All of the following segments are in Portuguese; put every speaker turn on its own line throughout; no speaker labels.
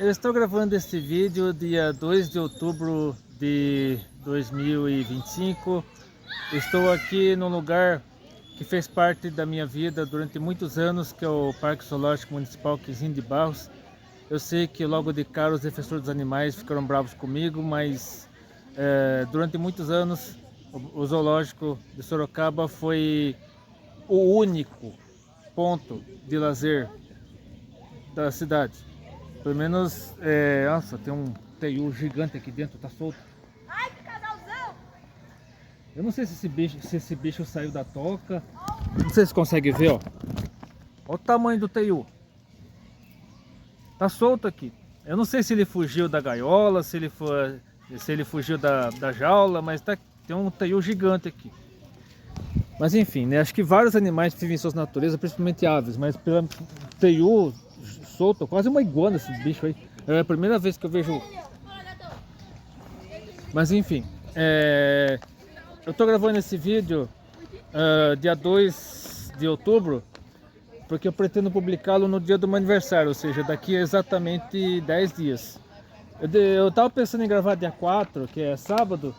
Eu estou gravando este vídeo dia 2 de outubro de 2025. Estou aqui num lugar que fez parte da minha vida durante muitos anos, que é o Parque Zoológico Municipal Quinzinho de Barros. Eu sei que logo de cara os defensores dos animais ficaram bravos comigo, mas durante muitos anos o Zoológico de Sorocaba foi o único ponto de lazer da cidade. Pelo menos, nossa, tem um teiu gigante aqui dentro, tá solto.
Ai, que casalzão!
Eu não sei se esse bicho saiu da toca. Não sei se consegue ver, ó. Olha o tamanho do teiu. Tá solto aqui. Eu não sei se ele fugiu da gaiola, se ele fugiu da jaula, mas tem um teiu gigante aqui. Mas enfim, né? Acho que vários animais vivem em suas naturezas, principalmente aves, mas pelo teiu solto, quase uma iguana esse bicho aí. É a primeira vez que eu vejo. Mas enfim, eu tô gravando esse vídeo dia 2 de outubro, porque eu pretendo publicá-lo no dia do meu aniversário, ou seja, daqui a exatamente 10 dias. Eu tava pensando em gravar dia 4, que é sábado,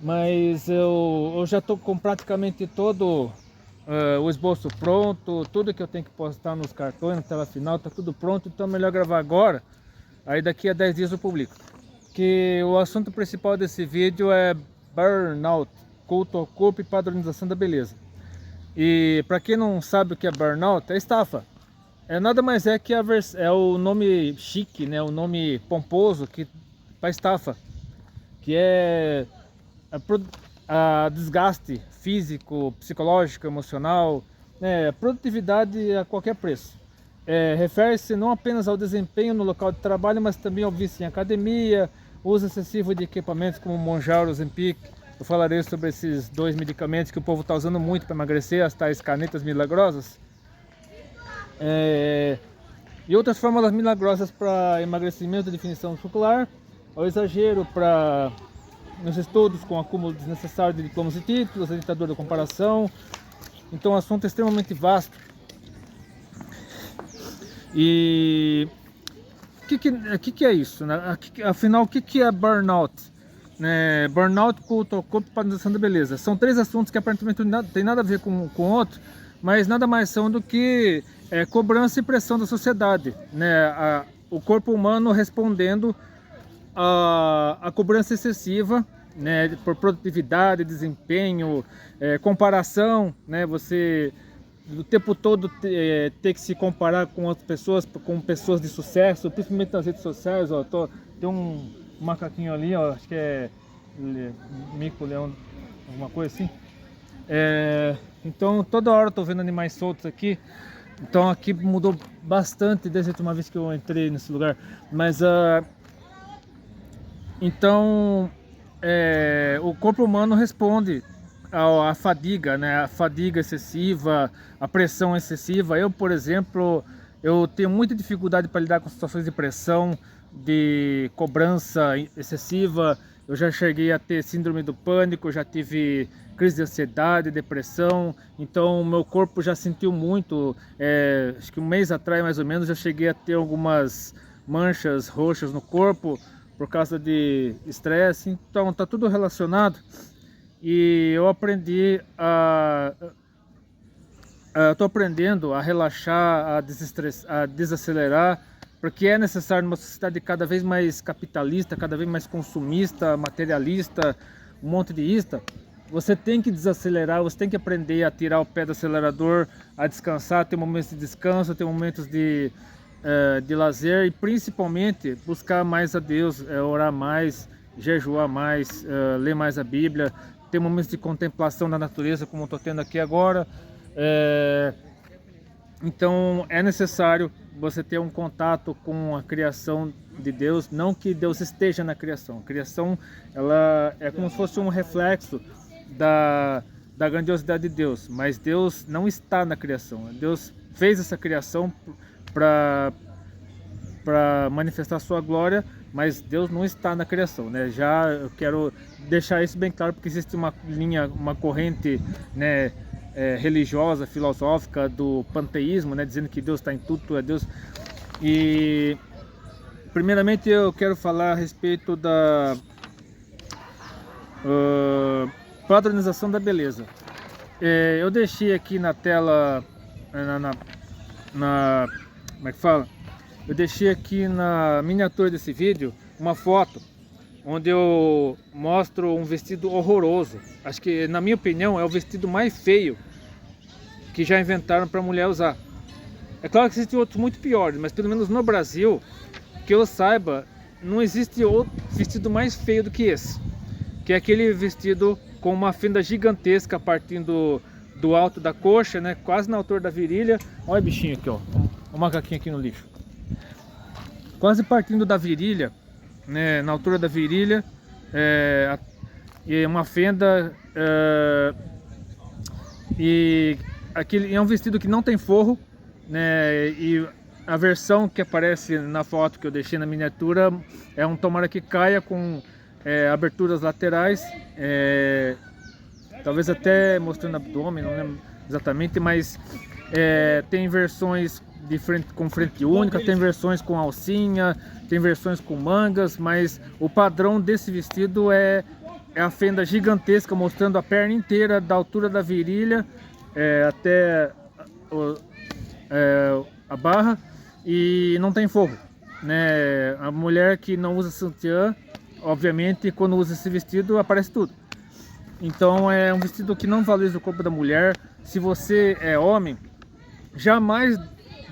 mas eu já tô com praticamente todo o esboço pronto, tudo que eu tenho que postar nos cartões, na tela final, tá tudo pronto, então é melhor gravar agora, aí daqui a 10 dias eu publico. Que o assunto principal desse vídeo é burnout, culto ao corpo e padronização da beleza. E para quem não sabe o que é burnout, é estafa. Nada mais é que é o nome chique, né, o nome pomposo para estafa, que é a desgaste físico, psicológico, emocional, produtividade a qualquer preço. Refere-se não apenas ao desempenho no local de trabalho, mas também ao vício em academia, uso excessivo de equipamentos como Mounjaro, Ozempic. Eu falarei sobre esses dois medicamentos que o povo está usando muito para emagrecer, as tais canetas milagrosas. E outras fórmulas milagrosas para emagrecimento, definição muscular, ao exagero nos estudos com acúmulo desnecessário de diplomas e títulos, a ditadura da comparação. Então o assunto é extremamente vasto. E o que é isso, né? Afinal, o que é burnout? Burnout, culto ao corpo e padronização da beleza. São três assuntos que aparentemente não tem nada a ver com o outro, mas nada mais são do que cobrança e pressão da sociedade, né? O corpo humano respondendo a cobrança excessiva, né, por produtividade, desempenho, comparação, né, você o tempo todo ter que se comparar com outras pessoas, com pessoas de sucesso, principalmente nas redes sociais. Ó, tem um macaquinho ali, ó, acho que é mico-leão, alguma coisa assim. Então toda hora eu tô vendo animais soltos aqui. Então aqui mudou bastante desde a última vez que eu entrei nesse lugar, mas então, o corpo humano responde à fadiga, né? A fadiga excessiva, a pressão excessiva. Eu, por exemplo, eu tenho muita dificuldade para lidar com situações de pressão, de cobrança excessiva. Eu já cheguei a ter síndrome do pânico, já tive crise de ansiedade, depressão. Então, o meu corpo já sentiu muito. Acho que um mês atrás, mais ou menos, eu cheguei a ter algumas manchas roxas no corpo por causa de estresse. Então tá tudo relacionado, e eu aprendi tô aprendendo a relaxar, a desacelerar, porque é necessário numa sociedade cada vez mais capitalista, cada vez mais consumista, materialista, um monte de ista. Você tem que desacelerar, você tem que aprender a tirar o pé do acelerador, a descansar, ter momentos de descanso, ter momentos de lazer, e principalmente buscar mais a Deus, orar mais, jejuar mais, ler mais a Bíblia, ter momentos de contemplação da natureza, como eu estou tendo aqui agora. Então é necessário você ter um contato com a criação de Deus, não que Deus esteja na criação. A criação, ela é como se fosse um reflexo da grandiosidade de Deus, mas Deus não está na criação. Deus fez essa criação para manifestar sua glória, mas Deus não está na criação, né? Já eu quero deixar isso bem claro, porque existe uma linha, uma corrente, né, religiosa, filosófica do panteísmo, né, dizendo que Deus está em tudo, é Deus. E Primeiramente eu quero falar a respeito da padronização da beleza. Eu deixei aqui na tela, como é que fala? Eu deixei aqui na miniatura desse vídeo uma foto onde eu mostro um vestido horroroso. Acho que, na minha opinião, é o vestido mais feio que já inventaram para a mulher usar. É claro que existem outros muito piores, mas pelo menos no Brasil, que eu saiba, não existe outro vestido mais feio do que esse. Que é aquele vestido com uma fenda gigantesca partindo do alto da coxa, né, quase na altura da virilha. Olha o bichinho aqui, ó, o macaquinho aqui no lixo. Quase partindo da virilha, né, na altura da virilha, e uma fenda, e aquele é um vestido que não tem forro, né, e a versão que aparece na foto que eu deixei na miniatura é um tomara que caia com aberturas laterais, talvez até mostrando abdômen, não lembro exatamente, mas tem versões com frente única, tem versões com alcinha, tem versões com mangas, mas o padrão desse vestido é a fenda gigantesca mostrando a perna inteira da altura da virilha até a barra, e não tem forro, né? A mulher que não usa sutiã, obviamente, quando usa esse vestido aparece tudo. Então é um vestido que não valoriza o corpo da mulher. Se você é homem, jamais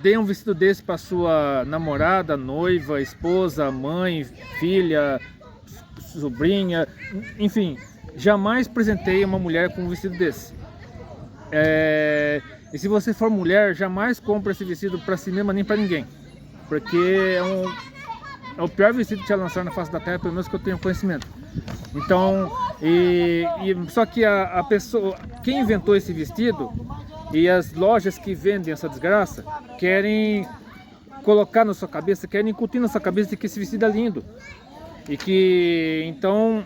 dê um vestido desse para sua namorada, noiva, esposa, mãe, filha, sobrinha, enfim, jamais presenteie uma mulher com um vestido desse. E se você for mulher, jamais compre esse vestido para si mesma nem para ninguém, porque é o pior vestido que já lançaram na face da terra, pelo menos que eu tenho conhecimento. Então, só que a pessoa, quem inventou esse vestido e as lojas que vendem essa desgraça querem colocar na sua cabeça, querem incutir na sua cabeça de que esse vestido é lindo. E que, então,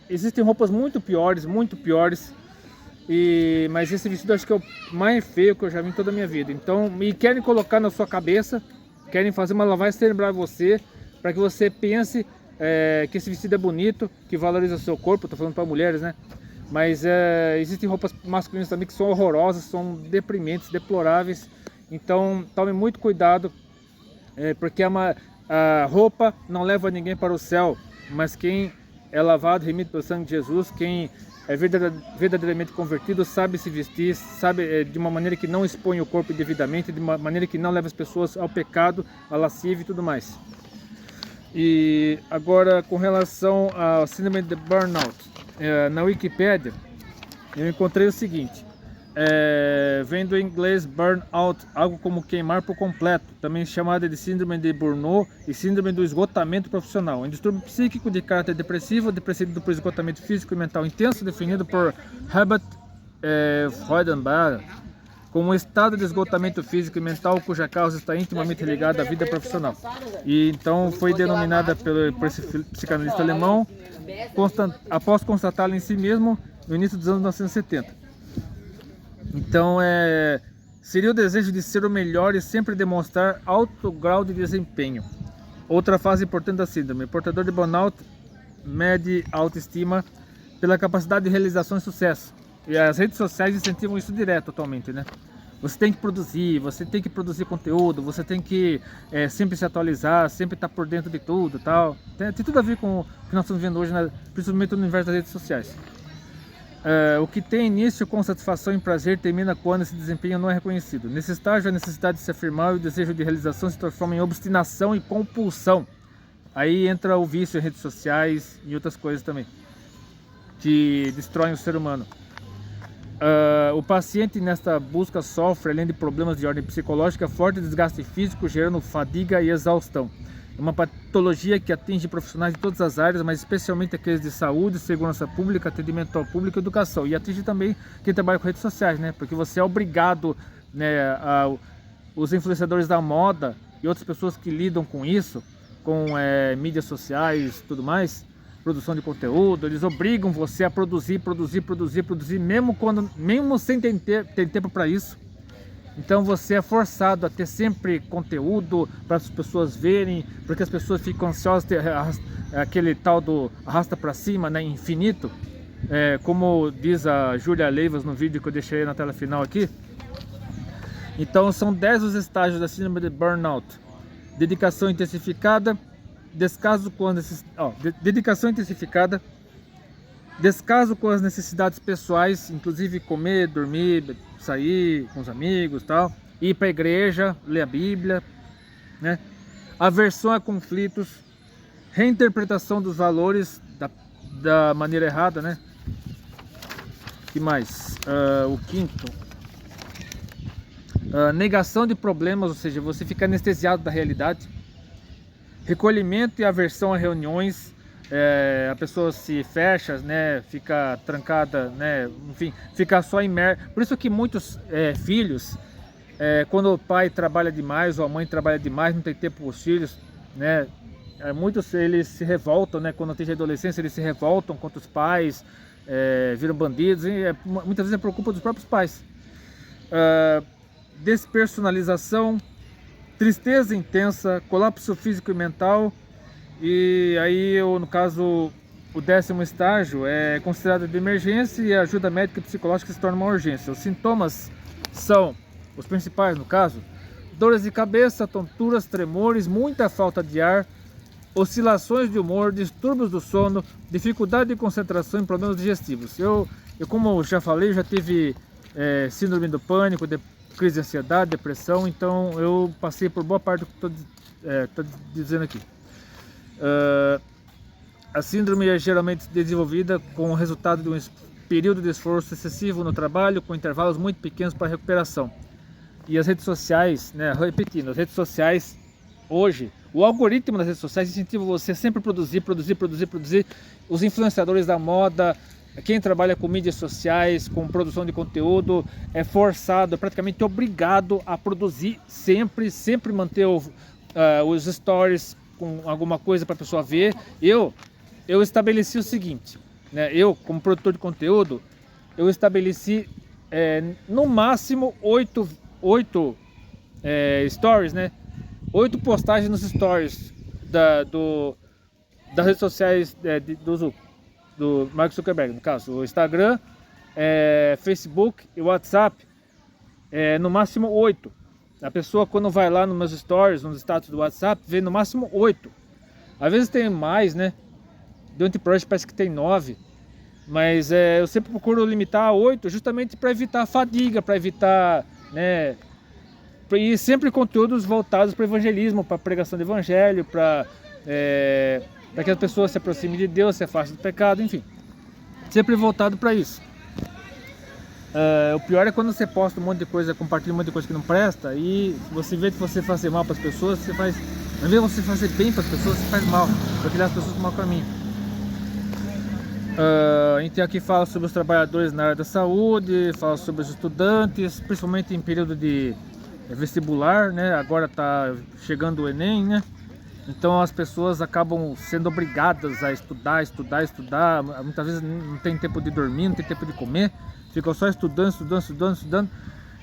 existem roupas muito piores, mas esse vestido acho que é o mais feio que eu já vi em toda a minha vida. Então, e querem colocar na sua cabeça, querem fazer uma lavagem cerebral em você, para que você pense que esse vestido é bonito, que valoriza o seu corpo. Estou falando para mulheres, né? Mas existem roupas masculinas também que são horrorosas, são deprimentes, deploráveis. Então tome muito cuidado, porque a roupa não leva ninguém para o céu, mas quem é lavado, remido pelo sangue de Jesus, quem é verdadeiramente convertido, sabe se vestir, sabe de uma maneira que não expõe o corpo indevidamente, de uma maneira que não leva as pessoas ao pecado, à lascívia e tudo mais. E agora, com relação ao síndrome de burnout, na Wikipédia eu encontrei o seguinte: vem do inglês burnout, algo como queimar por completo, também chamada de síndrome de Burnout e síndrome do esgotamento profissional. Um distúrbio psíquico de caráter depressivo, precedido por esgotamento físico e mental intenso, definido por Herbert Freudenberg como um estado de esgotamento físico e mental cuja causa está intimamente ligada à vida profissional. E então foi denominada por esse psicanalista alemão após constatá-la em si mesmo no início dos anos 1970. Então seria o desejo de ser o melhor e sempre demonstrar alto grau de desempenho. Outra fase importante da síndrome: o portador de burnout mede a autoestima pela capacidade de realização e sucesso. E as redes sociais incentivam isso direto atualmente, né? Você tem que produzir conteúdo, você tem que sempre se atualizar, sempre estar por dentro de tudo, tal. Tem tudo a ver com o que nós estamos vendo hoje, principalmente no universo das redes sociais. O que tem início com satisfação e prazer termina quando esse desempenho não é reconhecido. Nesse estágio, a necessidade de se afirmar e o desejo de realização se transforma em obstinação e compulsão. Aí entra o vício em redes sociais e outras coisas também, que destroem o ser humano. O paciente nesta busca sofre, além de problemas de ordem psicológica, forte desgaste físico, gerando fadiga e exaustão. É uma patologia que atinge profissionais de todas as áreas, mas especialmente aqueles de saúde, segurança pública, atendimento ao público e educação. E atinge também quem trabalha com redes sociais, né? Porque você é obrigado, né, os influenciadores da moda e outras pessoas que lidam com isso, com mídias sociais e tudo mais, produção de conteúdo, eles obrigam você a produzir, mesmo sem ter tempo para isso. Então você é forçado a ter sempre conteúdo para as pessoas verem, porque as pessoas ficam ansiosas, aquele tal do arrasta para cima, né, infinito. Como diz a Júlia Leivas no vídeo que eu deixei na tela final aqui. Então são 10 os estágios da síndrome de burnout. Dedicação intensificada, descaso com as dedicação intensificada, descaso com as necessidades pessoais, inclusive comer, dormir, sair com os amigos, tal, ir para a igreja, ler a Bíblia, né? Aversão a conflitos, reinterpretação dos valores da maneira errada, né? Que mais? O quinto, negação de problemas, ou seja, você fica anestesiado da realidade. Recolhimento e aversão a reuniões, a pessoa se fecha, né? Fica trancada, né? Enfim, fica só imerso. Por isso que muitos filhos, quando o pai trabalha demais ou a mãe trabalha demais, não tem tempo para os filhos, né? Muitos eles se revoltam, né? Quando atingem a adolescência, eles se revoltam contra os pais, viram bandidos, e muitas vezes é por culpa dos próprios pais. Despersonalização, tristeza intensa, colapso físico e mental. E aí, no caso, o 10º estágio é considerado de emergência e a ajuda médica e psicológica se torna uma urgência. Os sintomas são, os principais no caso, dores de cabeça, tonturas, tremores, muita falta de ar, oscilações de humor, distúrbios do sono, dificuldade de concentração e problemas digestivos. Eu como eu já falei, já tive síndrome do pânico, crise de ansiedade, depressão, então eu passei por boa parte do que estou dizendo aqui. A síndrome é geralmente desenvolvida com o resultado de um período de esforço excessivo no trabalho, com intervalos muito pequenos para recuperação. E as redes sociais, né, repetindo, as redes sociais hoje, o algoritmo das redes sociais incentiva você sempre produzir. Os influenciadores da moda, quem trabalha com mídias sociais, com produção de conteúdo, é forçado, é praticamente obrigado a produzir sempre manter os stories com alguma coisa para a pessoa ver. Eu estabeleci o seguinte, né? Eu, como produtor de conteúdo, eu estabeleci no máximo 8 stories, né? 8 postagens nos stories das redes sociais do Mark Zuckerberg, no caso, o Instagram, Facebook e WhatsApp, no máximo 8. A pessoa, quando vai lá nos meus stories, nos status do WhatsApp, vê no máximo 8. Às vezes tem mais, né? Do Antiproject parece que tem 9. Mas eu sempre procuro limitar a 8, justamente para evitar fadiga, para evitar, né? E sempre conteúdos voltados para o evangelismo, para a pregação do evangelho, para que as pessoas se aproximem de Deus, se afastem do pecado, enfim. Sempre voltado para isso. O pior é quando você posta um monte de coisa, compartilha um monte de coisa que não presta, e você vê que você fazer mal para as pessoas, ao invés de você fazer bem para as pessoas, você faz mal, porque as pessoas tomam o caminho. Então aqui fala sobre os trabalhadores na área da saúde, fala sobre os estudantes, principalmente em período de vestibular, né? Agora está chegando o Enem, né? Então as pessoas acabam sendo obrigadas a estudar. Muitas vezes não tem tempo de dormir, não tem tempo de comer, ficam só estudando.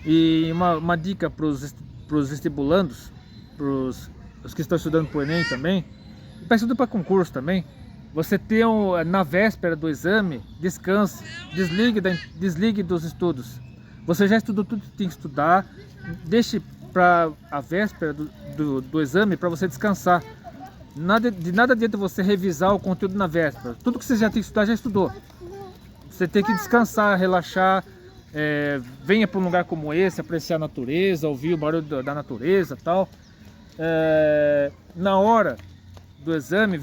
E uma dica para os vestibulandos, para os que estão estudando para o Enem também, e para estudar para concurso também, você tem na véspera do exame, descanse, desligue dos estudos. Você já estudou tudo que tem que estudar, deixe para a véspera do exame para você descansar. De nada adianta você revisar o conteúdo na véspera. Tudo que você já tem que estudar, já estudou. Você tem que descansar, relaxar, venha para um lugar como esse, apreciar a natureza, ouvir o barulho da natureza e tal. Na hora do exame,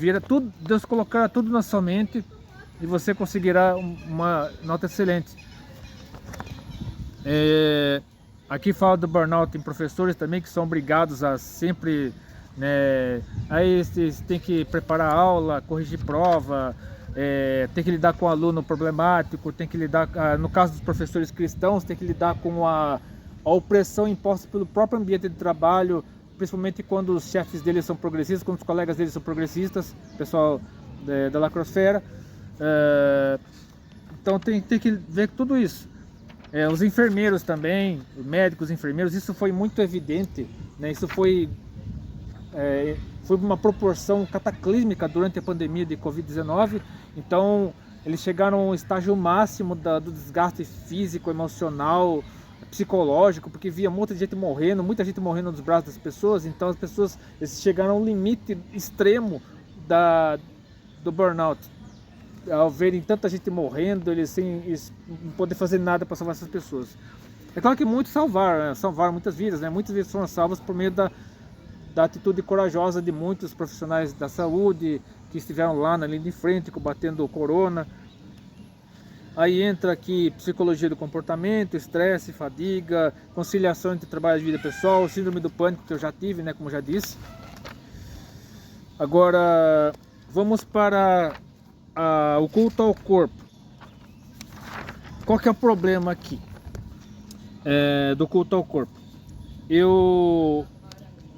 Deus colocará tudo na sua mente e você conseguirá uma nota excelente. Aqui fala do burnout em professores também, que são obrigados a sempre, né, aí você tem que preparar aula, corrigir prova, tem que lidar com o aluno problemático, tem que lidar, no caso dos professores cristãos, tem que lidar com a opressão imposta pelo próprio ambiente de trabalho, principalmente quando os chefes deles são progressistas, quando os colegas deles são progressistas, pessoal da lacrosfera. Então tem que ver tudo isso. Os enfermeiros também, médicos, enfermeiros, isso foi muito evidente, né? Isso foi uma proporção cataclísmica durante a pandemia de Covid-19. Então eles chegaram ao estágio máximo do desgaste físico, emocional, psicológico, porque via muita gente morrendo nos braços das pessoas. Então as pessoas, eles chegaram ao limite extremo do burnout, ao verem tanta gente morrendo, eles sem não poder fazer nada para salvar essas pessoas. É claro que muitos salvaram muitas vidas, né? Muitas vidas foram salvas por meio da atitude corajosa de muitos profissionais da saúde que estiveram lá na linha de frente combatendo o corona. Aí entra aqui psicologia do comportamento, estresse, fadiga, conciliação entre trabalho e vida pessoal, síndrome do pânico que eu já tive, né, como já disse. Agora vamos para o culto ao corpo. Qual que é o problema aqui do culto ao corpo?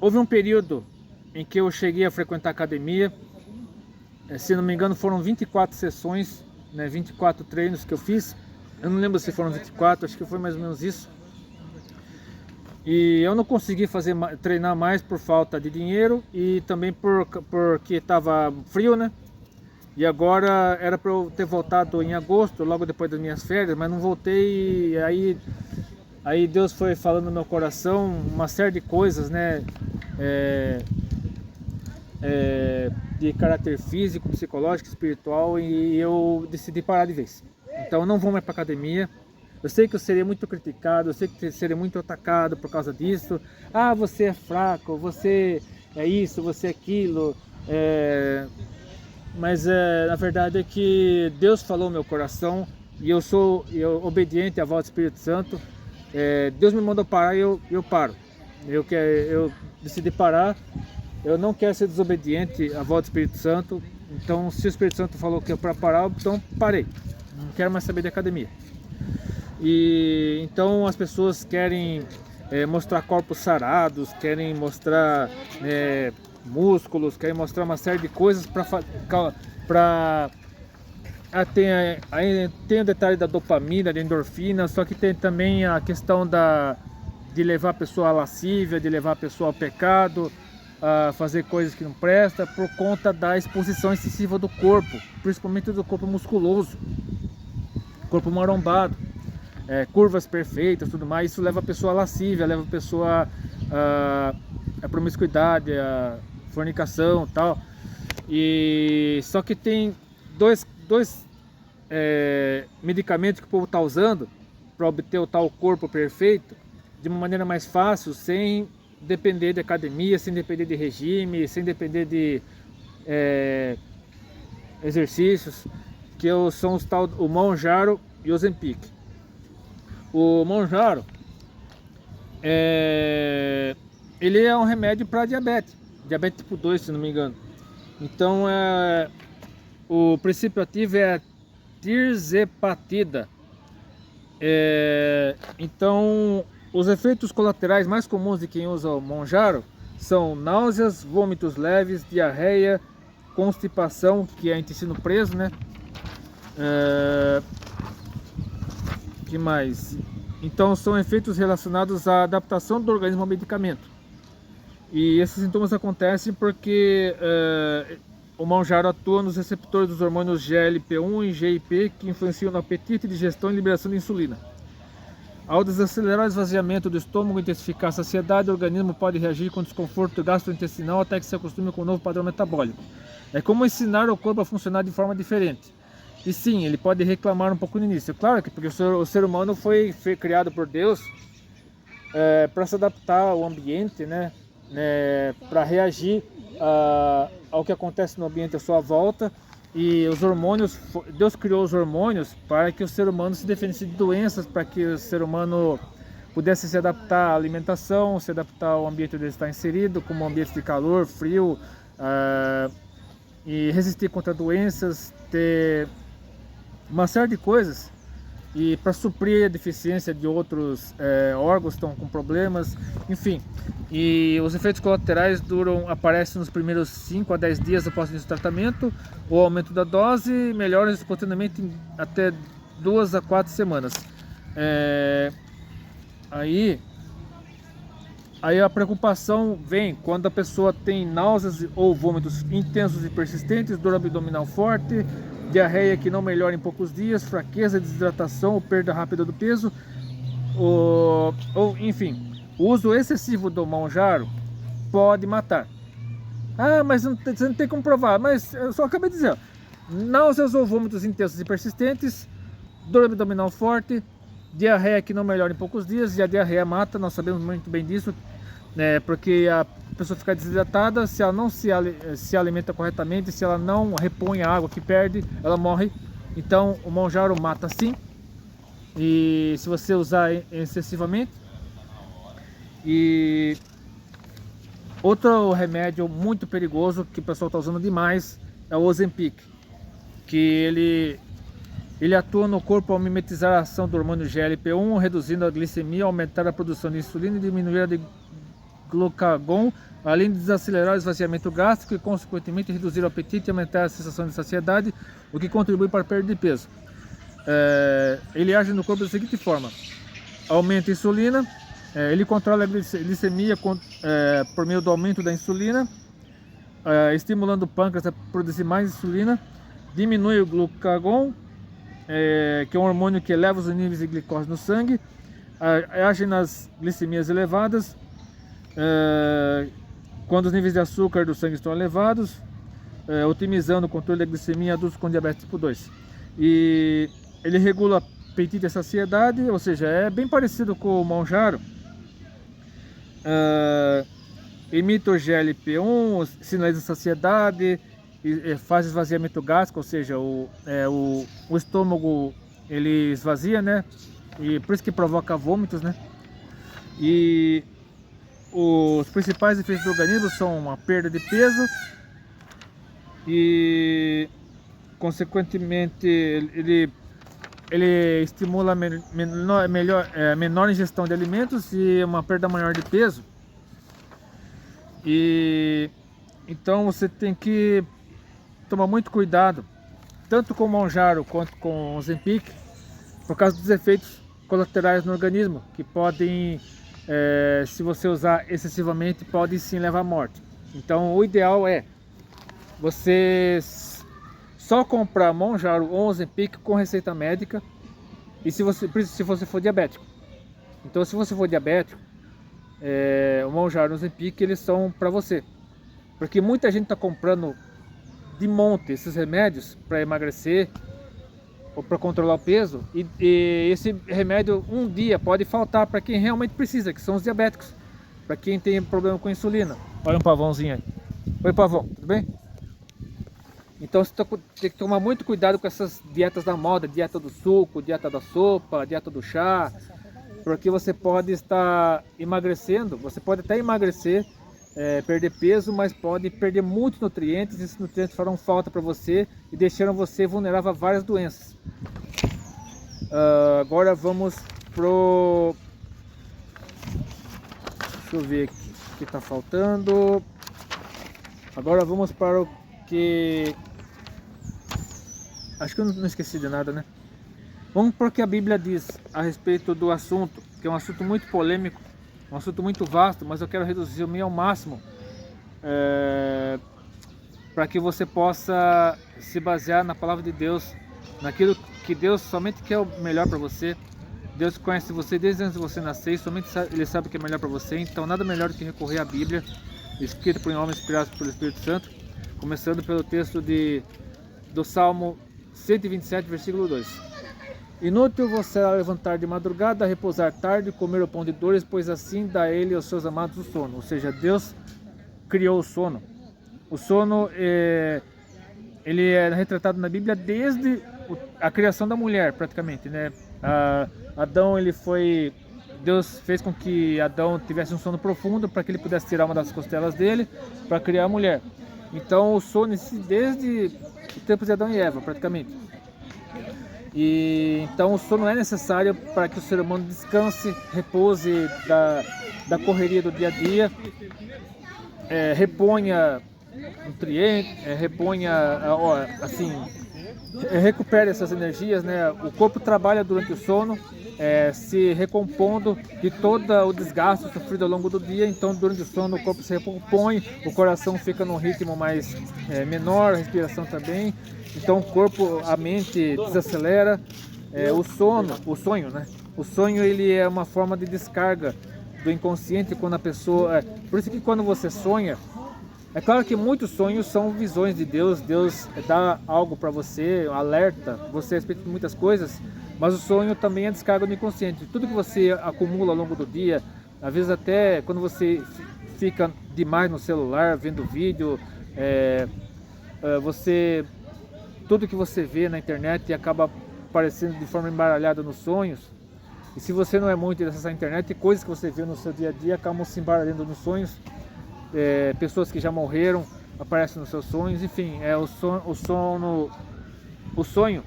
Houve um período em que eu cheguei a frequentar academia, se não me engano foram 24 sessões, né, 24 treinos que eu fiz, eu não lembro se foram 24, acho que foi mais ou menos isso. E eu não consegui treinar mais por falta de dinheiro e também porque estava frio, né? E agora era para eu ter voltado em agosto, logo depois das minhas férias, mas não voltei. E aí Deus foi falando no meu coração uma série de coisas, né? De caráter físico, psicológico, espiritual, e eu decidi parar de vez. Então eu não vou mais para academia. Eu sei que eu serei muito criticado, eu sei que eu serei muito atacado por causa disso. Ah, você é fraco, você é isso, você é aquilo. Mas na verdade é que Deus falou no meu coração e eu sou obediente à voz do Espírito Santo. Deus me mandou parar e eu paro. Eu decidi parar. Eu não quero ser desobediente à voz do Espírito Santo. Então, se o Espírito Santo falou que é para parar, então parei. Não quero mais saber de academia. E então as pessoas querem mostrar corpos sarados, querem mostrar músculos, querem mostrar uma série de coisas para tem o detalhe da dopamina, da endorfina, só que tem também a questão de levar a pessoa à lascívia, de levar a pessoa ao pecado, a fazer coisas que não prestam, por conta da exposição excessiva do corpo, principalmente do corpo musculoso, corpo marombado, curvas perfeitas, tudo mais. Isso leva a pessoa à lascívia, leva a pessoa à promiscuidade, à fornicação, tal. E só que tem dois medicamentos que o povo está usando para obter o tal corpo perfeito de uma maneira mais fácil, sem depender de academia, sem depender de regime, sem depender de exercícios, que são o Mounjaro e o Ozempic. O Mounjaro ele é um remédio para diabetes tipo 2, se não me engano. Então o princípio ativo é a tirzepatida. Então os efeitos colaterais mais comuns de quem usa o Mounjaro são náuseas, vômitos leves, diarreia, constipação, que é intestino preso, né? Que mais? Então são efeitos relacionados à adaptação do organismo ao medicamento. E esses sintomas acontecem porque o Mounjaro atua nos receptores dos hormônios GLP-1 e GIP, que influenciam no apetite, digestão e liberação de insulina. Ao desacelerar o esvaziamento do estômago e intensificar a saciedade, o organismo pode reagir com desconforto gastrointestinal até que se acostume com o novo padrão metabólico. É como ensinar o corpo a funcionar de forma diferente. E sim, ele pode reclamar um pouco no início. Claro que porque o ser humano foi criado por Deus para se adaptar ao ambiente, né? Para reagir ao que acontece no ambiente à sua volta. E os hormônios, Deus criou os hormônios para que o ser humano se defendesse de doenças, para que o ser humano pudesse se adaptar à alimentação, se adaptar ao ambiente onde ele está inserido, como ambiente de calor, frio, e resistir contra doenças, ter uma série de coisas, e para suprir a deficiência de outros órgãos que estão com problemas, enfim. E os efeitos colaterais aparecem nos primeiros 5 a 10 dias após o início do tratamento. O aumento da dose melhora espontaneamente em até 2 a 4 semanas. É, aí a preocupação vem quando a pessoa tem náuseas ou vômitos intensos e persistentes, dor abdominal forte, diarreia que não melhora em poucos dias, fraqueza, desidratação ou perda rápida do peso, ou enfim, o uso excessivo do Monjaro pode matar. Ah, mas você não tem como provar. Mas eu só acabei de dizer, ó, náuseas ou vômitos intensos e persistentes, dor abdominal forte, diarreia que não melhora em poucos dias, e a diarreia mata, nós sabemos muito bem disso, né, porque a pessoa fica desidratada, se ela não se alimenta corretamente, se ela não repõe a água que perde, ela morre. Então o Monjaro mata sim, e se você usar excessivamente. E outro remédio muito perigoso que o pessoal está usando demais é o Ozempic, que ele atua no corpo ao mimetizar a ação do hormônio GLP-1, reduzindo a glicemia, aumentar a produção de insulina e diminuir a de glucagon, além de desacelerar o esvaziamento gástrico e, consequentemente, reduzir o apetite e aumentar a sensação de saciedade, o que contribui para a perda de peso. Ele age no corpo da seguinte forma: aumenta a insulina, ele controla a glicemia por meio do aumento da insulina, estimulando o pâncreas a produzir mais insulina, diminui o glucagon, que é um hormônio que eleva os níveis de glicose no sangue, age nas glicemias elevadas, quando os níveis de açúcar do sangue estão elevados, otimizando o controle da glicemia em adultos com diabetes tipo 2. E ele regula apetite e saciedade, ou seja, é bem parecido com o Monjaro. Imita o GLP-1, sinaliza saciedade, faz esvaziamento gástrico, ou seja, o estômago ele esvazia, né? E por isso que provoca vômitos, né? E os principais efeitos do organismo são a perda de peso e, consequentemente, ele estimula a menor ingestão de alimentos e uma perda maior de peso. E então você tem que tomar muito cuidado, tanto com o Monjaro quanto com o Ozempic, por causa dos efeitos colaterais no organismo, que podem, se você usar excessivamente, pode sim levar à morte. Então o ideal é você só comprar Monjaro ou Ozempic com receita médica, e se você for diabético. Então se você for diabético, o Monjaro e o Ozempic, eles são para você, porque muita gente está comprando de monte esses remédios para emagrecer ou para controlar o peso, e esse remédio um dia pode faltar para quem realmente precisa, que são os diabéticos, para quem tem problema com insulina. Olha um pavãozinho aí. Oi, pavão, tudo bem? Então você tem que tomar muito cuidado com essas dietas da moda, dieta do suco, dieta da sopa, dieta do chá, porque você pode estar emagrecendo, você pode até emagrecer, perder peso, mas pode perder muitos nutrientes, e esses nutrientes farão falta para você e deixaram você vulnerável a várias doenças. Agora vamos pro... Deixa eu ver o que está faltando. Agora vamos para o que... Acho que eu não esqueci de nada, né? Vamos para o que a Bíblia diz a respeito do assunto, que é um assunto muito polêmico, um assunto muito vasto, mas eu quero reduzir o meu ao máximo, para que você possa se basear na palavra de Deus, naquilo que Deus somente quer o melhor para você. Deus conhece você desde antes de você nascer, somente Ele sabe o que é melhor para você. Então nada melhor do que recorrer à Bíblia, escrita por um homem inspirado pelo Espírito Santo, começando pelo texto do Salmo 127, versículo 2. Inútil você levantar de madrugada, repousar tarde, comer o pão de dores, pois assim dá ele aos seus amados o sono. Ou seja, Deus criou o sono. O sono ele é retratado na Bíblia desde a criação da mulher, praticamente, né? Adão, Deus fez com que Adão tivesse um sono profundo para que ele pudesse tirar uma das costelas dele para criar a mulher. Então o sono existe desde o tempo de Adão e Eva, praticamente. E então o sono é necessário para que o ser humano descanse, repouse da correria do dia a dia, reponha nutrientes, recupere essas energias, né? O corpo trabalha durante o sono se recompondo de todo o desgaste sofrido ao longo do dia. Então, durante o sono, o corpo se recompõe, o coração fica num ritmo mais menor, a respiração também. Então, o corpo, a mente desacelera. O sonho, né? O sonho, ele é uma forma de descarga do inconsciente quando a pessoa... Por isso que quando você sonha, é claro que muitos sonhos são visões de Deus. Deus dá algo para você, alerta você a respeito de muitas coisas, mas o sonho também é descarga do inconsciente. Tudo que você acumula ao longo do dia, às vezes até quando você fica demais no celular, vendo vídeo, tudo que você vê na internet acaba aparecendo de forma embaralhada nos sonhos. E se você não é muito de acessar a internet, coisas que você vê no seu dia a dia acabam se embaralhando nos sonhos. Pessoas que já morreram aparecem nos seus sonhos. Enfim, o sonho,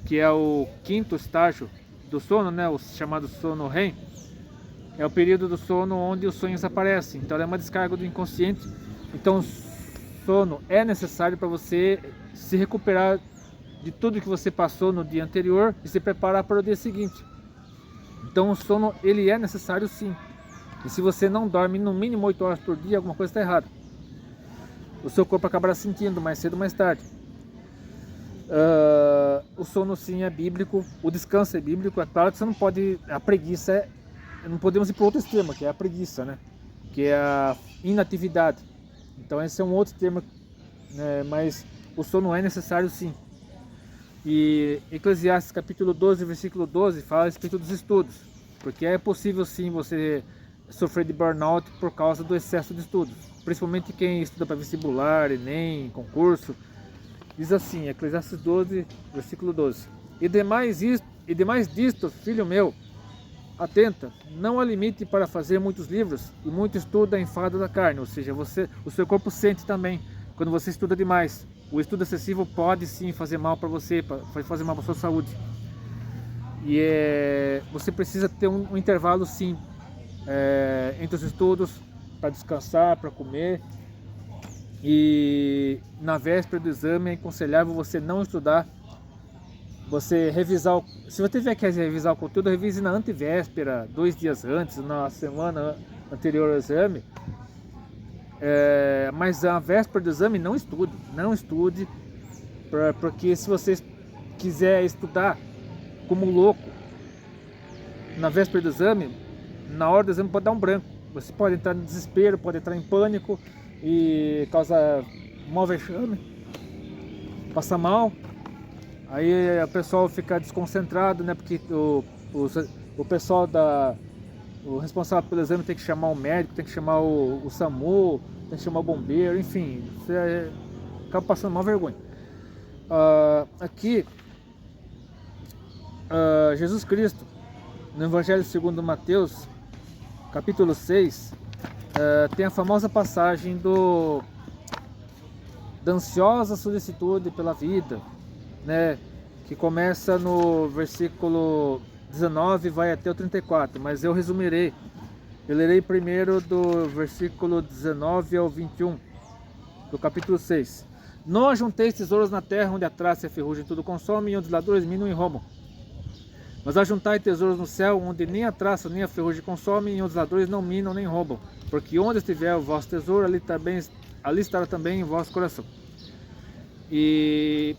que é o quinto estágio do sono, né, o chamado sono REM, é o período do sono onde os sonhos aparecem. Então é uma descarga do inconsciente. Então o sono é necessário para você se recuperar de tudo que você passou no dia anterior e se preparar para o dia seguinte. Então o sono, ele é necessário sim. E se você não dorme no mínimo 8 horas por dia, alguma coisa está errada. O seu corpo acabará sentindo mais cedo ou mais tarde. O sono sim é bíblico, o descanso é bíblico. É claro que você não pode... A preguiça não podemos ir para outro extremo, que é a preguiça, né? Que é a inatividade. Então esse é um outro termo, né? Mas o sono é necessário sim. E Eclesiastes capítulo 12, versículo 12 fala a respeito dos estudos, porque é possível sim você sofrer de burnout por causa do excesso de estudos, principalmente quem estuda para vestibular, Enem, concurso. Diz assim, Eclesiastes 12, versículo 12: e demais disto, filho meu, atenta, não há limite para fazer muitos livros, e muito estudo é enfado da carne. Ou seja, o seu corpo sente também quando você estuda demais. O estudo excessivo pode sim fazer mal para você, vai fazer mal para a sua saúde. E você precisa ter um intervalo sim entre os estudos, para descansar, para comer. E na véspera do exame é aconselhável você não estudar, você revisar. Se você tiver que revisar o conteúdo, revise na antevéspera, 2 dias antes, na semana anterior ao exame. Mas a véspera do exame não estude, porque se você quiser estudar como louco na véspera do exame, na hora do exame pode dar um branco. Você pode entrar em desespero, pode entrar em pânico e causar mau vexame, passar mal. Aí o pessoal fica desconcentrado, né? Porque o pessoal o responsável pelo exame tem que chamar o médico, tem que chamar o SAMU, tem que chamar o bombeiro, enfim, você acaba passando mal vergonha. Aqui, Jesus Cristo, no Evangelho segundo Mateus, capítulo 6, tem a famosa passagem da ansiosa solicitude pela vida, né? Que começa no versículo 19 e vai até o 34, mas eu resumirei. Eu lerei primeiro do versículo 19 ao 21 do capítulo 6. Não ajunteis tesouros na terra, onde a traça e a ferrugem tudo consomem, e onde os ladrões minam e roubam. Mas ajuntai tesouros no céu, onde nem a traça nem a ferrugem consomem, e onde os ladrões não minam nem roubam. Porque onde estiver o vosso tesouro, ali estará também o vosso coração. E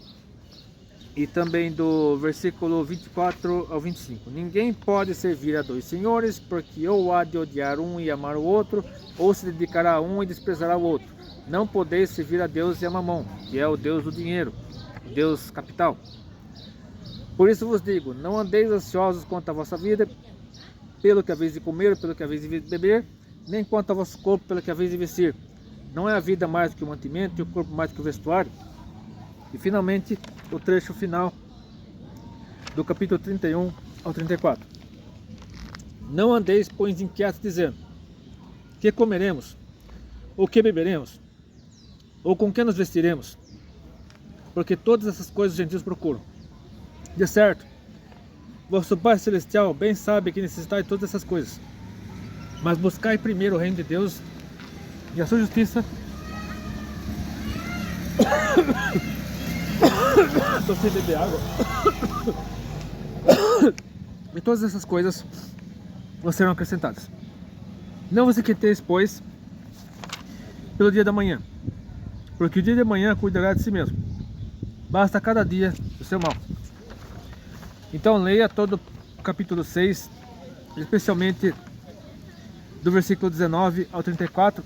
também do versículo 24 ao 25. Ninguém pode servir a 2 senhores, porque ou há de odiar um e amar o outro, ou se dedicará a um e desprezará o outro. Não podeis servir a Deus e a Mamon, que é o Deus do dinheiro, o Deus capital. Por isso vos digo, não andeis ansiosos quanto à vossa vida, pelo que haveis de comer, pelo que haveis de beber, nem quanto ao vosso corpo, pelo que haveis de vestir. Não é a vida mais do que o mantimento, e o corpo mais do que o vestuário? E finalmente, o trecho final do capítulo 31 ao 34. Não andeis, pois, inquietos, dizendo: que comeremos? Ou que beberemos? Ou com que nos vestiremos? Porque todas essas coisas os gentios procuram. De certo, vosso Pai Celestial bem sabe que necessitai de todas essas coisas. Mas buscai primeiro o reino de Deus e a sua justiça. Estou sem beber água. E todas essas coisas vos serão acrescentadas. Não vos inquieteis, pois, pelo dia da manhã, porque o dia de amanhã cuidará de si mesmo. Basta cada dia o seu mal. Então leia todo o capítulo 6, especialmente do versículo 19 ao 34,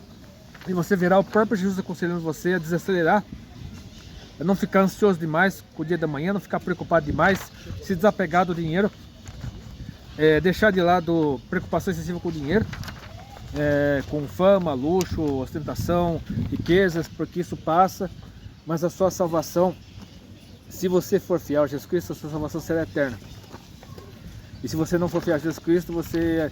e você verá o próprio Jesus aconselhando você a desacelerar, a não ficar ansioso demais com o dia da manhã, não ficar preocupado demais, se desapegar do dinheiro, deixar de lado preocupação excessiva com o dinheiro, com fama, luxo, ostentação, riquezas, porque isso passa, mas a sua salvação, se você for fiel a Jesus Cristo, a sua salvação será eterna. E se você não for fiel a Jesus Cristo, você,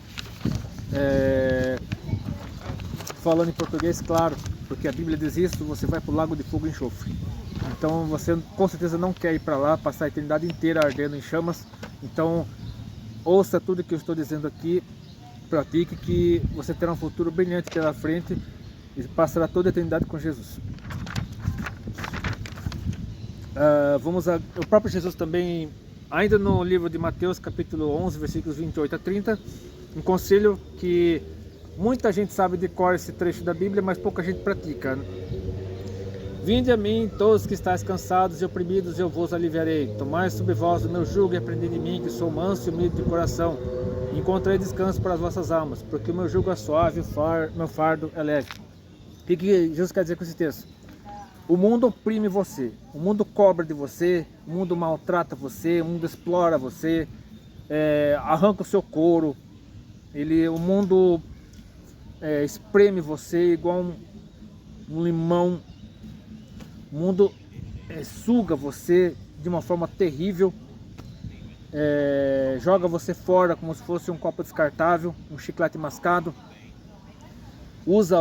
falando em português, claro, porque a Bíblia diz isso, você vai para o lago de fogo e enxofre. Então você com certeza não quer ir para lá, passar a eternidade inteira ardendo em chamas. Então ouça tudo que eu estou dizendo aqui, pratique, que você terá um futuro brilhante pela frente e passará toda a eternidade com Jesus. O próprio Jesus também, ainda no livro de Mateus, capítulo 11, versículos 28 a 30, um conselho que muita gente sabe de cor esse trecho da Bíblia, mas pouca gente pratica. Vinde a mim, todos que estáis cansados e oprimidos, eu vos aliviarei. Tomai sobre vós o meu jugo e aprendei de mim, que sou manso e humilde de coração. E encontrei descanso para as vossas almas, porque o meu jugo é suave e o meu fardo é leve. O que Jesus quer dizer com esse texto? O mundo oprime você, o mundo cobra de você, o mundo maltrata você, o mundo explora você, arranca o seu couro, o mundo espreme você igual um limão. O mundo suga você de uma forma terrível, joga você fora como se fosse um copo descartável, um chiclete mascado. Usa,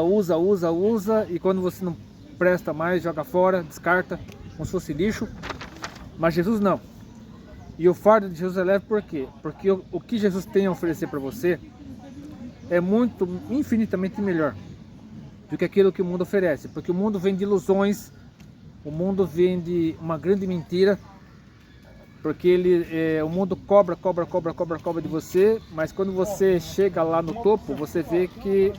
e quando você não presta mais, joga fora, descarta, como se fosse lixo. Mas Jesus não. E o fardo de Jesus é leve por quê? Porque o que Jesus tem a oferecer para você é infinitamente melhor do que aquilo que o mundo oferece. Porque o mundo vende ilusões, o mundo vende uma grande mentira, porque o mundo cobra de você, mas quando você chega lá no topo, você vê que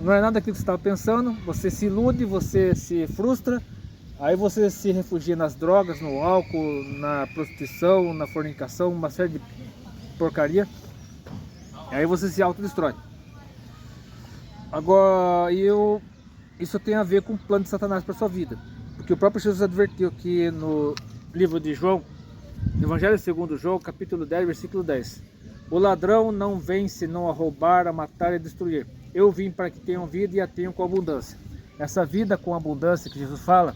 não é nada aquilo que você estava pensando, você se ilude, você se frustra, aí você se refugia nas drogas, no álcool, na prostituição, na fornicação, uma série de porcaria, e aí você se autodestrói. Agora, isso tem a ver com o plano de Satanás para a sua vida, porque o próprio Jesus advertiu que no livro de João, no Evangelho segundo João, capítulo 10, versículo 10, o ladrão não vem senão a roubar, a matar e a destruir. Eu vim para que tenham vida e a tenham com abundância. Essa vida com abundância que Jesus fala,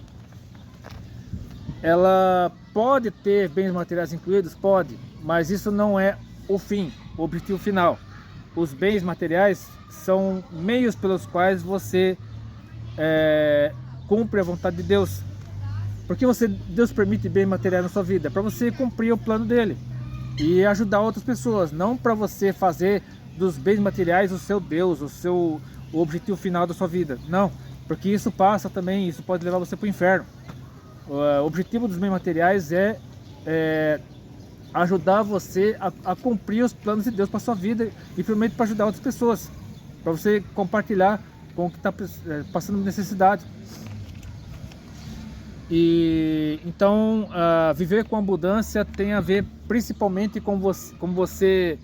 ela pode ter bens materiais incluídos? Pode, mas isso não é o fim, o objetivo final. Os bens materiais são meios pelos quais você cumpre a vontade de Deus. Porque Deus permite bens materiais na sua vida? Para você cumprir o plano dele e ajudar outras pessoas, não para você fazer dos bens materiais o seu Deus, o objetivo final da sua vida. Não, porque isso passa também, isso pode levar você para o inferno. O objetivo dos bens materiais é ajudar você a cumprir os planos de Deus para sua vida e primeiro para ajudar outras pessoas, para você compartilhar com o que está passando necessidade. E então viver com abundância tem a ver principalmente com você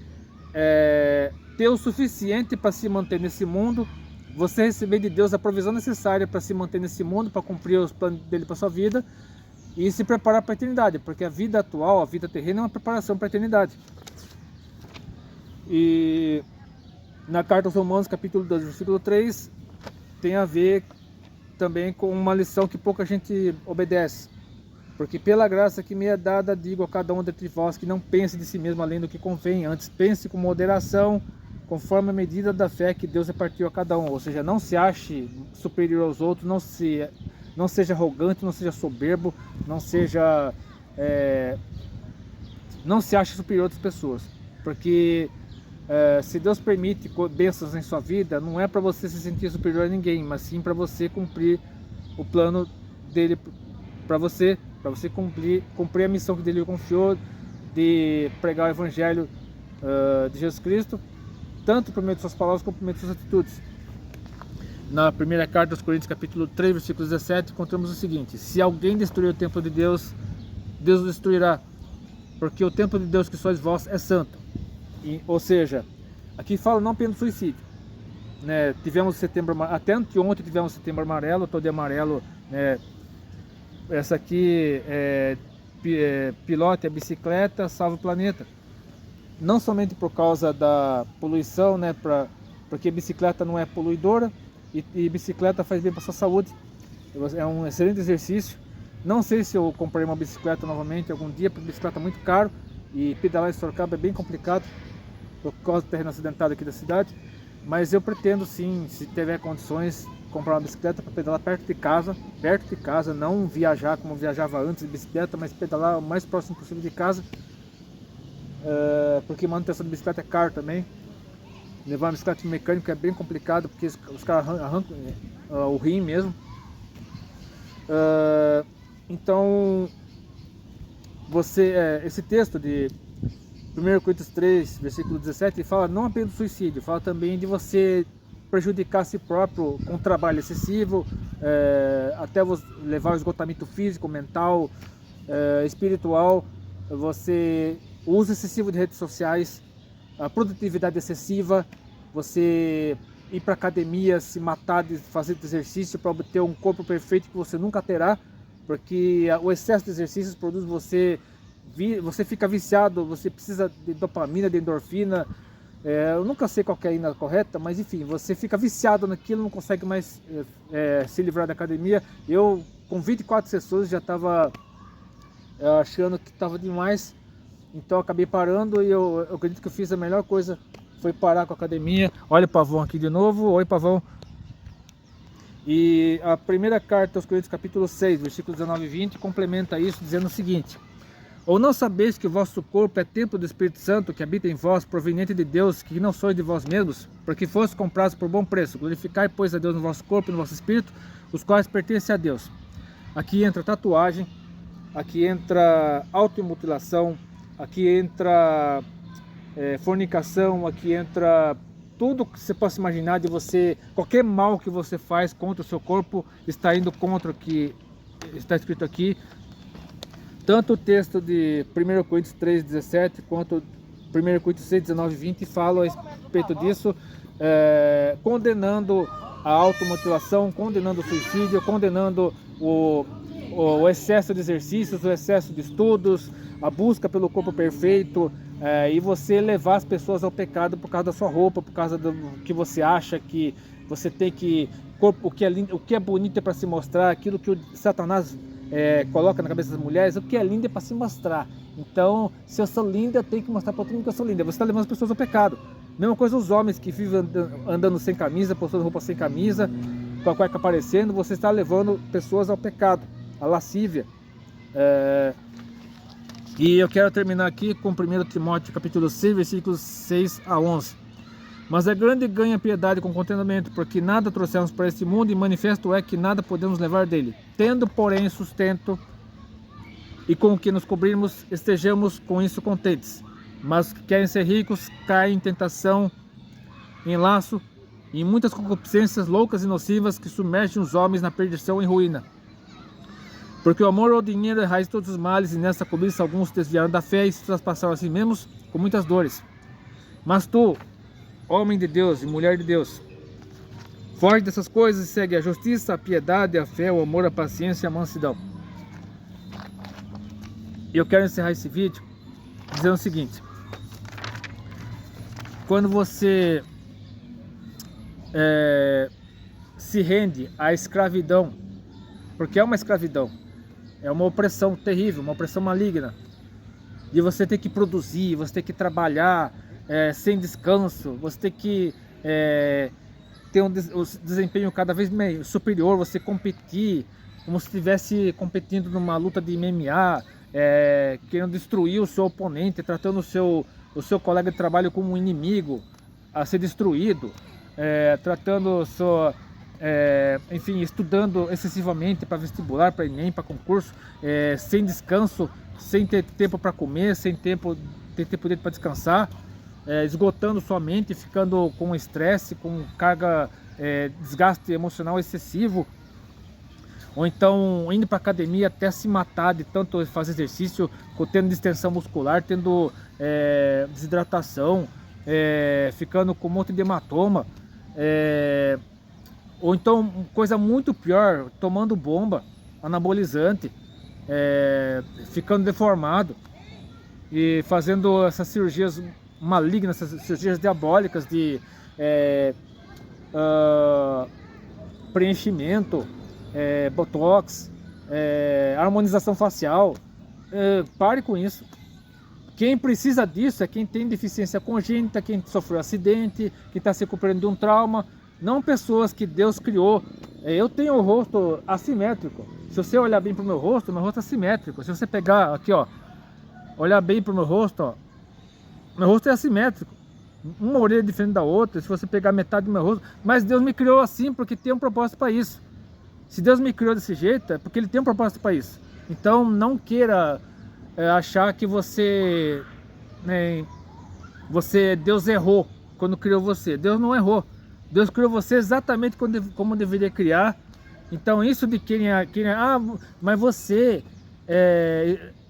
ter o suficiente para se manter nesse mundo, você receber de Deus a provisão necessária para se manter nesse mundo, para cumprir os planos dele para sua vida e se preparar para a eternidade, porque a vida atual, a vida terrena é uma preparação para a eternidade. E na carta aos Romanos, capítulo 12, versículo 3, tem a ver também com uma lição que pouca gente obedece. Porque pela graça que me é dada, digo a cada um dentre vós que não pense de si mesmo além do que convém, antes pense com moderação, conforme a medida da fé que Deus repartiu a cada um. Ou seja, não se ache superior aos outros, não seja arrogante, não seja soberbo, não se ache superior a outras pessoas. Porque se Deus permite bênçãos em sua vida, não é para você se sentir superior a ninguém, mas sim para você cumprir o plano dele para você cumprir a missão que ele confiou, de pregar o Evangelho de Jesus Cristo, tanto por meio de suas palavras como por meio de suas atitudes. Na primeira carta aos Coríntios, capítulo 3, versículo 17, encontramos o seguinte: se alguém destruir o templo de Deus, Deus o destruirá, porque o templo de Deus que sois vós é santo. Ou seja, aqui fala não apenas suicídio, né? Tivemos setembro, até anteontem tivemos setembro amarelo, todo de amarelo, né? Essa aqui pilote a bicicleta, salva o planeta. Não somente por causa da poluição, né? Porque bicicleta não é poluidora e bicicleta faz bem para a sua saúde. É um excelente exercício. Não sei se eu comprei uma bicicleta novamente algum dia, porque bicicleta é muito caro e pedalar em Sorocaba é bem complicado por causa do terreno acidentado aqui da cidade. Mas eu pretendo sim, se tiver condições, comprar uma bicicleta para pedalar perto de casa, não viajar como viajava antes de bicicleta, mas pedalar o mais próximo possível de casa, porque manutenção de bicicleta é caro também. Levar uma bicicleta no mecânico é bem complicado, porque os caras arrancam o rim mesmo. Então, esse texto de 1 Coríntios 3, versículo 17, fala não apenas do suicídio, fala também de você prejudicar a si próprio com trabalho excessivo, até levar ao esgotamento físico, mental, espiritual, você uso excessivo de redes sociais, a produtividade excessiva, você ir para academia, se matar de fazer exercício para obter um corpo perfeito que você nunca terá, porque o excesso de exercícios produz você fica viciado, você precisa de dopamina, de endorfina, eu nunca sei qual que é a ainda correta, mas enfim, você fica viciado naquilo, não consegue mais se livrar da academia. Eu com 24 sessões já estava achando que estava demais, então eu acabei parando e eu acredito que eu fiz a melhor coisa, foi parar com a academia. Olha o Pavão aqui de novo, oi Pavão. E a primeira carta aos Coríntios capítulo 6, versículos 19 e 20, complementa isso dizendo o seguinte: ou não sabeis que o vosso corpo é templo do Espírito Santo que habita em vós, proveniente de Deus, que não sois de vós mesmos, porque foste comprados por bom preço. Glorificai, pois, a Deus no vosso corpo e no vosso espírito, os quais pertencem a Deus. Aqui entra tatuagem, aqui entra automutilação, aqui entra fornicação, aqui entra tudo que você possa imaginar de você, qualquer mal que você faz contra o seu corpo está indo contra o que está escrito aqui. Tanto o texto de 1 Coríntios 3, 17 quanto 1 Coríntios 6, 19 e 20 falam a respeito disso, condenando a automutilação, condenando o suicídio, condenando o excesso de exercícios, o excesso de estudos, a busca pelo corpo perfeito, e você levar as pessoas ao pecado por causa da sua roupa, por causa do que você acha que você tem que... o que é bonito é para se mostrar, aquilo que o Satanás coloca na cabeça das mulheres, o que é lindo é para se mostrar. Então, se eu sou linda, eu tenho que mostrar para todo mundo que eu sou linda. Você está levando as pessoas ao pecado. Mesma coisa os homens que vivem andando sem camisa, postando roupa sem camisa, com a cueca aparecendo, você está levando pessoas ao pecado, à lascívia. E eu quero terminar aqui com 1 Timóteo capítulo 6, versículos 6 a 11. Mas é grande ganho a piedade com contentamento, porque nada trouxemos para este mundo, e manifesto é que nada podemos levar dele. Tendo, porém, sustento e com o que nos cobrirmos, estejamos com isso contentes. Mas que querem ser ricos, caem em tentação, em laço, e em muitas concupiscências loucas e nocivas que submergem os homens na perdição e ruína. Porque o amor ao dinheiro é raiz de todos os males, e nessa cobiça alguns desviaram da fé e se traspassaram a si mesmos com muitas dores. Mas tu, homem de Deus e mulher de Deus, foge dessas coisas e segue a justiça, a piedade, a fé, o amor, a paciência e a mansidão. E eu quero encerrar esse vídeo dizendo o seguinte: quando você se rende à escravidão, porque é uma escravidão, é uma opressão terrível, uma opressão maligna, de você ter que produzir, você ter que trabalhar sem descanso, você ter que ter um desempenho cada vez superior, você competir como se estivesse competindo numa luta de MMA, querendo destruir o seu oponente, tratando o seu colega de trabalho como um inimigo a ser destruído, tratando enfim, estudando excessivamente para vestibular, para Enem, para concurso, sem descanso, sem ter tempo para comer, sem ter tempo para descansar, esgotando sua mente, ficando com estresse, com carga, desgaste emocional excessivo, ou então indo para academia até se matar de tanto fazer exercício, tendo distensão muscular, tendo desidratação, ficando com um monte de hematoma, ou então, coisa muito pior, tomando bomba anabolizante, ficando deformado e fazendo essas cirurgias malignas, essas cirurgias diabólicas de preenchimento, botox, harmonização facial. Pare com isso. Quem precisa disso é quem tem deficiência congênita, quem sofreu acidente, que está se recuperando de um trauma, não pessoas que Deus criou. Eu tenho o rosto assimétrico. Se você olhar bem para o meu rosto é assimétrico. Se você pegar aqui, ó, olhar bem para o meu rosto é assimétrico. Uma orelha diferente da outra, se você pegar metade do meu rosto. Mas Deus me criou assim porque tem um propósito para isso. Se Deus me criou desse jeito, é porque Ele tem um propósito para isso. Então não queira achar que Deus errou quando criou você. Deus não errou. Deus criou você exatamente como deveria criar. Então isso de mas você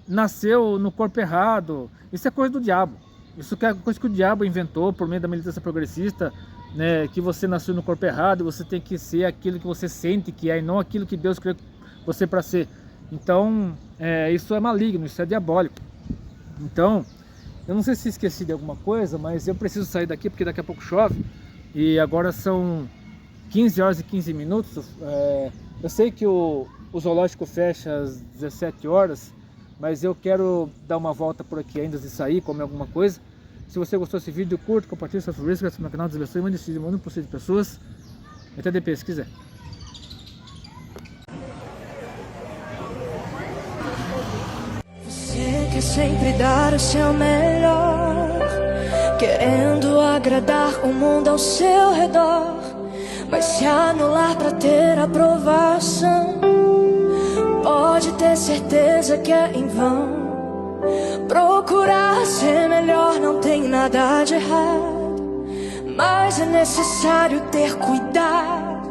nasceu no corpo errado, isso é coisa do diabo. Isso é coisa que o diabo inventou por meio da militância progressista, né, que você nasceu no corpo errado, você tem que ser aquilo que você sente que é e não aquilo que Deus criou você para ser. Então isso é maligno, isso é diabólico. Então eu não sei se esqueci de alguma coisa, mas eu preciso sair daqui porque daqui a pouco chove. E agora são 15 horas e 15 minutos. Eu sei que o zoológico fecha às 17 horas, mas eu quero dar uma volta por aqui ainda de sair, comer alguma coisa. Se você gostou desse vídeo, curta, compartilhe seu favorito, inscreva-se no canal, Deus abençoe, mande esse vídeo para possível de pessoas. Até depois, se quiser.
Você quer sempre dar o seu melhor, querendo agradar o mundo ao seu redor, mas se anular pra ter aprovação, pode ter certeza que é em vão. Procurar ser melhor não tem nada de errado, mas é necessário ter cuidado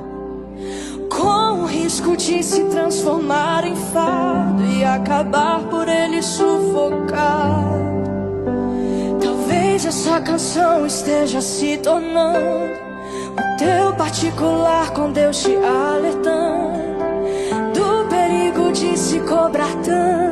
com o risco de se transformar em fardo e acabar por ele sufocar. Talvez essa canção esteja se tornando o teu particular, com Deus te alertando do perigo de se cobrar tanto.